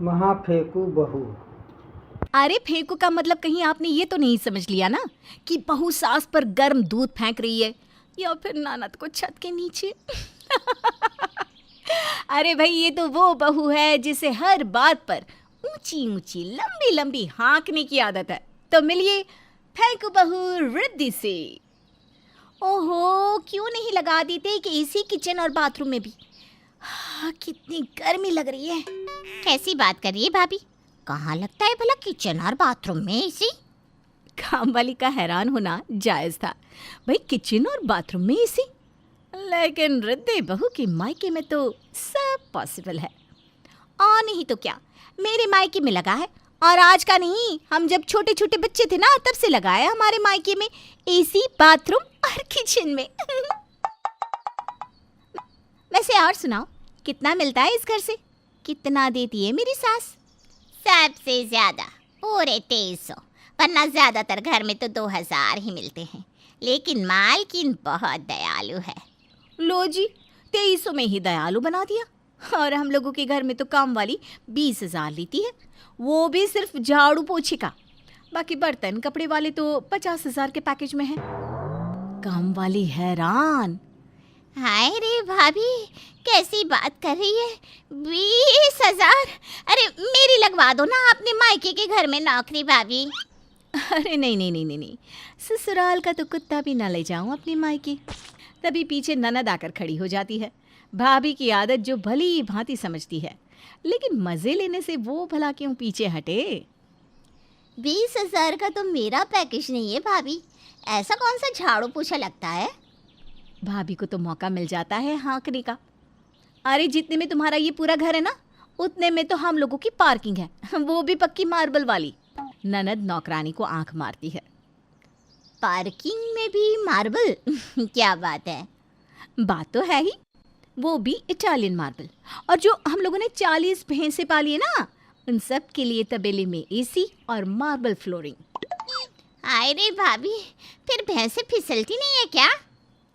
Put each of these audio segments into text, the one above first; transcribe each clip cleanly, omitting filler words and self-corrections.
महाफेंकू बहू। अरे फेंकू का मतलब कहीं आपने ये तो नहीं समझ लिया ना कि बहू सास पर गर्म दूध फेंक रही है या फिर ननद को छत के नीचे। अरे भाई ये तो वो बहू है जिसे हर बात पर ऊंची ऊंची लंबी लंबी हाँकने की आदत है। तो मिलिए फेंकू बहू रिद्धि से। ओहो, क्यों नहीं लगा देते कि इसी किचन और बाथरूम में भी। कितनी गर्मी लग रही है। कैसी बात कर रही है भाभी? कहाँ लगता है भला किचन और बाथरूम में एसी? काम वाली का हैरान होना जायज था। भाई किचन और बाथरूम में एसी, लेकिन रिद्धि बहू की मायके में तो सब पॉसिबल है। और नहीं तो क्या, मेरे मायके में लगा है। और आज का नहीं, हम जब छोटे छोटे बच्चे थे ना तब से लगा है हमारे मायके में एसी बाथरूम और किचन में। वैसे और सुनाओ, कितना मिलता है इस घर से? कितना देती है मेरी सास? सबसे ज्यादा पूरे 2300, वरना ज्यादातर घर में तो 2000 ही मिलते हैं। लेकिन मालकिन बहुत दयालु है। लो जी, 2300 में ही दयालु बना दिया। और हम लोगों के घर में तो काम वाली 20,000 लेती है, वो भी सिर्फ झाड़ू पोछे का। बाकी बर्तन कपड़े वाले तो 50,000 के पैकेज में है। काम वाली हैरान। हाय रे भाभी, कैसी बात कर रही है? 20,000? अरे मेरी लगवा दो ना अपने मायके के घर में नौकरी भाभी। अरे नहीं नहीं नहीं नहीं नहीं, ससुराल का तो कुत्ता भी ना ले जाऊं अपने मायके। तभी पीछे ननद आकर खड़ी हो जाती है। भाभी की आदत जो भली भांति समझती है, लेकिन मजे लेने से वो भला क्यों पीछे हटे। 20,000 का तो मेरा पैकेज नहीं है भाभी। ऐसा कौन सा झाड़ू पोछा लगता है? भाभी को तो मौका मिल जाता है हाँकने का। अरे जितने में तुम्हारा ये पूरा घर है ना, उतने में तो हम लोगों की पार्किंग है, वो भी पक्की मार्बल वाली। ननद नौकरानी को आंख मारती है। पार्किंग में भी मार्बल? क्या बात है। बात तो है ही, वो भी इटालियन मार्बल। और जो हम लोगों ने 40 भैंसे पाली है ना, उन सब के लिए तबेले में एसी और मार्बल फ्लोरिंग। हाय रे भाभी, फिर भैंसे फिसलती नहीं है क्या?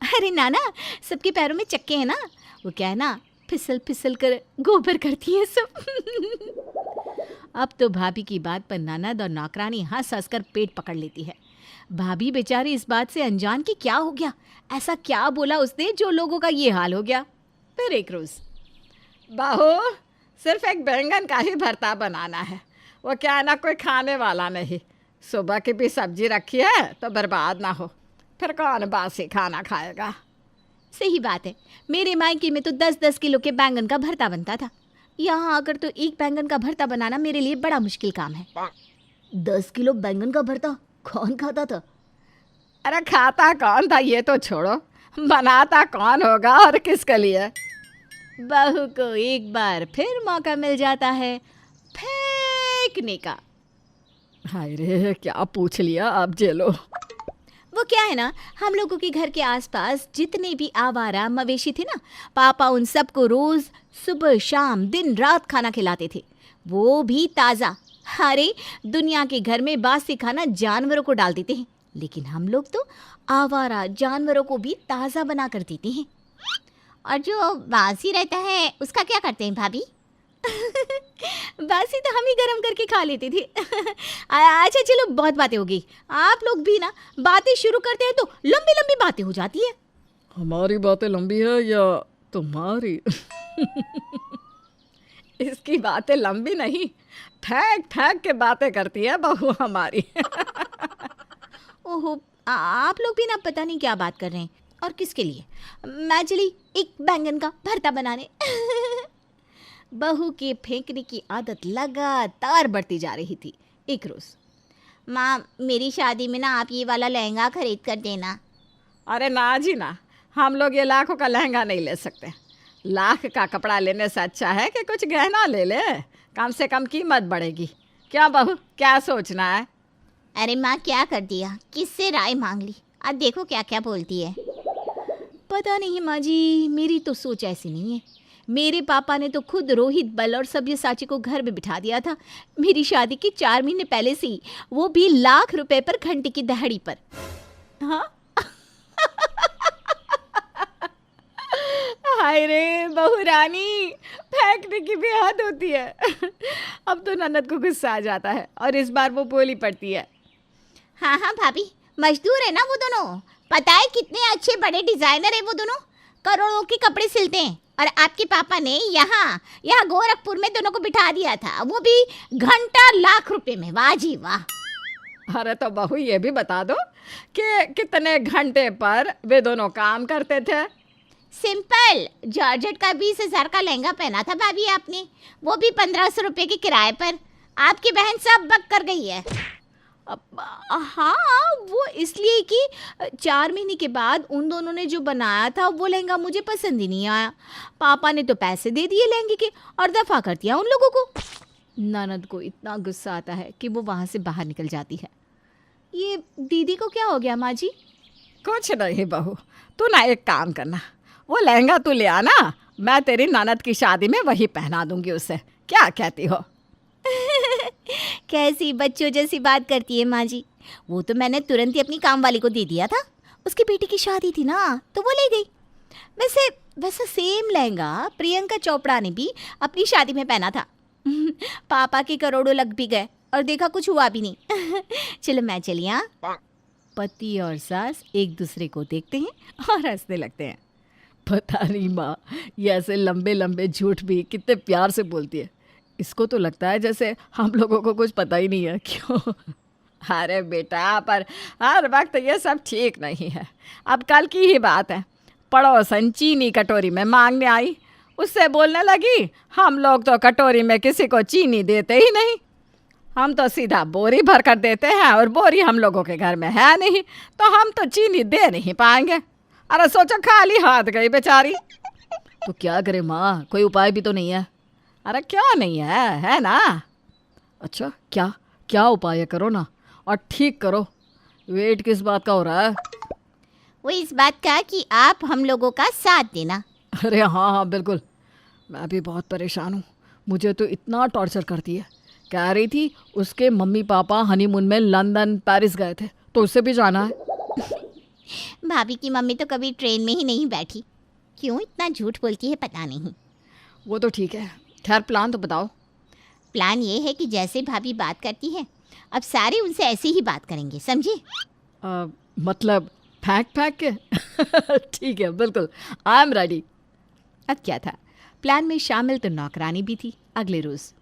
अरे नाना, सबके पैरों में चक्के हैं ना, वो क्या है ना, फिसल फिसल कर गोबर करती है सब। अब तो भाभी की बात पर ननद और नौकरानी हंस हंस कर पेट पकड़ लेती है। भाभी बेचारी इस बात से अनजान कि क्या हो गया, ऐसा क्या बोला उसने जो लोगों का ये हाल हो गया। फिर एक रोज, बहू सिर्फ एक बैंगन का ही भरता बनाना है, वो क्या है ना कोई खाने वाला नहीं। सुबह की भी सब्जी रखी है तो बर्बाद ना हो, फिर कौन बासी खाना खाएगा। सही बात है, मेरे मायके में तो 10-10 किलो के बैंगन का भरता बनता था। यहाँ आकर तो एक बैंगन का भरता बनाना मेरे लिए बड़ा मुश्किल काम है। 10 किलो बैंगन का भरता कौन खाता था? अरे खाता कौन था ये तो छोड़ो, बनाता कौन होगा और किसके लिए। बहू को एक बार फिर मौका मिल जाता है फेंकने का। हाय रे, क्या पूछ लिया अब जेलो। वो क्या है ना, हम लोगों के घर के आसपास जितने भी आवारा मवेशी थे ना, पापा उन सबको रोज सुबह शाम दिन रात खाना खिलाते थे, वो भी ताज़ा। अरे दुनिया के घर में बासी खाना जानवरों को डाल देते हैं, लेकिन हम लोग तो आवारा जानवरों को भी ताज़ा बना कर देते हैं। और जो बासी रहता है उसका क्या करते हैं भाभी? बासी तो हम ही गरम करके खा लेते थे। अच्छा चलो, बहुत बातें हो गई। आप लोग भी ना बातें शुरू करते हैं तो लंबी लंबी बातें हो जाती है। हमारी बातें लंबी है या तुम्हारी? इसकी बातें लंबी नहीं, फेंक फेंक के बातें करती है बहू हमारी। ओहो, आप लोग भी ना पता नहीं क्या बात कर रहे हैं और किसके लिए। मैं चली एक बैंगन का भरता बनाने। बहू के फेंकने की आदत लगातार बढ़ती जा रही थी। एक रोज, माँ, मेरी शादी में ना आप ये वाला लहंगा खरीद कर देना। अरे ना जी ना, हम लोग ये लाखों का लहंगा नहीं ले सकते। लाख का कपड़ा लेने से अच्छा है कि कुछ गहना ले ले, कम से कम कीमत बढ़ेगी। क्या बहू, क्या सोचना है? अरे माँ, क्या कर दिया, किससे राय मांग ली, अब देखो क्या क्या बोलती है। पता नहीं माँ जी, मेरी तो सोच ऐसी नहीं है। मेरे पापा ने तो खुद रोहित बल और सब्यसाची को घर में बिठा दिया था मेरी शादी के 4 महीने पहले से ही, वो भी लाख रुपए पर घंटे की दहाड़ी पर। हाँ। हाय रे बहू रानी, फेंकने की भी हद होती है। अब तो ननद को गुस्सा आ जाता है और इस बार वो बोली पड़ती है। हाँ हाँ भाभी, मजदूर है ना वो दोनों। पता है कितने अच्छे बड़े डिजाइनर है वो दोनों, करोड़ों के कपड़े सिलते हैं। और आपके पापा ने यहाँ यहाँ गोरखपुर में दोनों को बिठा दिया था, वो भी घंटा लाख रुपए में। वाह जी वाह। अरे तो बहू ये भी बता दो कि कितने घंटे पर वे दोनों काम करते थे। सिंपल जॉर्जेट का 20,000 का लहंगा पहना था भाभी आपने, वो भी 1,500 रुपए के किराए पर। आपकी बहन सब बक कर गई है। हाँ, वो इसलिए कि 4 महीने के बाद उन दोनों ने जो बनाया था वो लहंगा मुझे पसंद ही नहीं आया। पापा ने तो पैसे दे दिए लहंगे के और दफ़ा कर दिया उन लोगों को। ननद को इतना गुस्सा आता है कि वो वहाँ से बाहर निकल जाती है। ये दीदी को क्या हो गया माँ जी? कुछ नहीं बहू, तू ना एक काम करना, वो लहंगा तू ले आना, मैं तेरी ननद की शादी में वही पहना दूंगी उसे। क्या कहती हो? कैसी बच्चों जैसी बात करती है माँ जी। वो तो मैंने तुरंत ही अपनी काम वाली को दे दिया था, उसकी बेटी की शादी थी ना तो वो ले गई। वैसे सेम लहंगा प्रियंका चोपड़ा ने भी अपनी शादी में पहना था। पापा के करोड़ों लग भी गए और देखा कुछ हुआ भी नहीं। चलो मैं चली। हाँ, पति और सास एक दूसरे को देखते हैं और हंसने लगते हैं। पता नहीं माँ, ये ऐसे लंबे लंबे झूठ भी कितने प्यार से बोलती है। इसको तो लगता है जैसे हम लोगों को कुछ पता ही नहीं है। क्यों? अरे बेटा, पर हर वक्त ये सब ठीक नहीं है। अब कल की ही बात है, पड़ोसन चीनी कटोरी में मांगने आई, उससे बोलने लगी हम लोग तो कटोरी में किसी को चीनी देते ही नहीं, हम तो सीधा बोरी भर कर देते हैं और बोरी हम लोगों के घर में है नहीं, तो हम तो चीनी दे नहीं पाएंगे। अरे सोचो, खाली हाथ गई बेचारी। तो क्या करे माँ, कोई उपाय भी तो नहीं है। अरे क्यों नहीं है ना? अच्छा, क्या क्या उपाय है? करो ना और ठीक करो। वेट किस बात का हो रहा है? वो इस बात का कि आप हम लोगों का साथ देना। अरे हाँ बिल्कुल, मैं भी बहुत परेशान हूँ। मुझे तो इतना टॉर्चर करती है। कह रही थी उसके मम्मी पापा हनीमून में लंदन पेरिस गए थे तो उससे भी जाना है। भाभी की मम्मी तो कभी ट्रेन में ही नहीं बैठी, क्यों इतना झूठ बोलती है पता नहीं। वो तो ठीक है, खैर प्लान तो बताओ। प्लान ये है कि जैसे भाभी बात करती है अब सारे उनसे ऐसे ही बात करेंगे, समझे? मतलब फेंक के? ठीक है, बिल्कुल, आई एम रेडी। अब क्या था, प्लान में शामिल तो नौकरानी भी थी। अगले रोज़,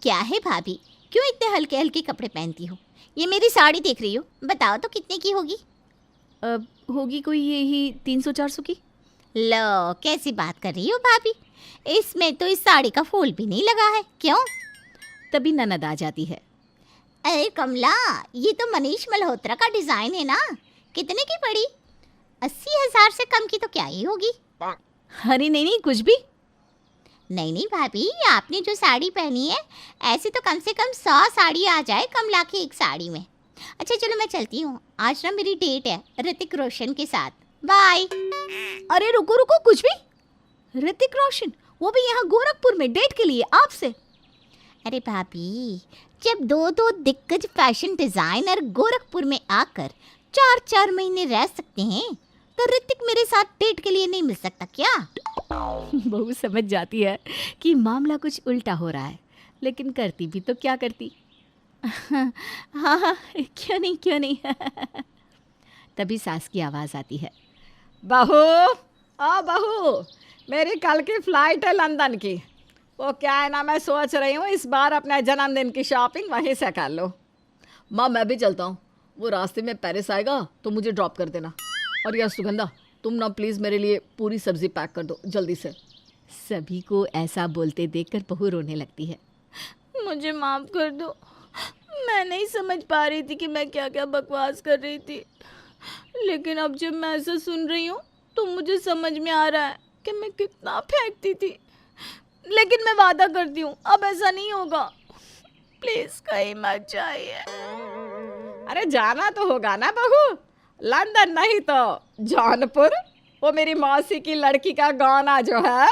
क्या है भाभी, क्यों इतने हल्के हल्के कपड़े पहनती हो? ये मेरी साड़ी देख रही हो, बताओ तो कितने की होगी? होगी कोई यही 300-400 की। लो कैसी बात कर रही हो भाभी, इसमें तो इस साड़ी का फूल भी नहीं लगा है। क्यों? तभी ननद आ जाती है। अरे कमला, ये तो मनीष मल्होत्रा का डिजाइन है ना, कितने की पड़ी? 80,000 से कम की तो क्या ही होगी। अरे नहीं, कुछ भी नहीं भाभी, आपने जो साड़ी पहनी है ऐसे तो कम से कम 100 साड़ी आ जाए कमला की एक साड़ी में। अच्छा चलो मैं चलती हूँ, आज ना मेरी डेट है ऋतिक रोशन के साथ। बाय। अरे रुको, कुछ भी? ऋतिक रोशन, वो भी यहाँ गोरखपुर में डेट के लिए आपसे? अरे भाभी, जब दो दिग्गज फैशन डिजाइनर गोरखपुर में आकर 4-4 महीने रह सकते हैं तो ऋतिक मेरे साथ डेट के लिए नहीं मिल सकता क्या? बहू समझ जाती है कि मामला कुछ उल्टा हो रहा है, लेकिन करती भी तो क्या करती। हाँ, क्यों नहीं। तभी सास की आवाज़ आती है। बहू, मेरी कल की फ़्लाइट है लंदन की। वो क्या है ना, मैं सोच रही हूँ इस बार अपने जन्मदिन की शॉपिंग वहीं से कर लो। माँ मैं भी चलता हूँ, वो रास्ते में पेरिस आएगा तो मुझे ड्रॉप कर देना। और यार सुगंधा, तुम ना प्लीज़ मेरे लिए पूरी सब्ज़ी पैक कर दो जल्दी से। सभी को ऐसा बोलते देखकर बहू रोने लगती है। मुझे माफ़ कर दो, मैं नहीं समझ पा रही थी कि मैं क्या क्या बकवास कर रही थी, लेकिन अब जब मैं ऐसा सुन रही हूँ तो मुझे समझ में आ रहा है कि मैं कितना फेंकती थी। लेकिन मैं वादा करती हूँ अब ऐसा नहीं होगा। प्लीज़ कहीं मत जाइए। अरे जाना तो होगा ना बहू, लंदन नहीं तो जौनपुर, वो मेरी मौसी की लड़की का गाना जो है।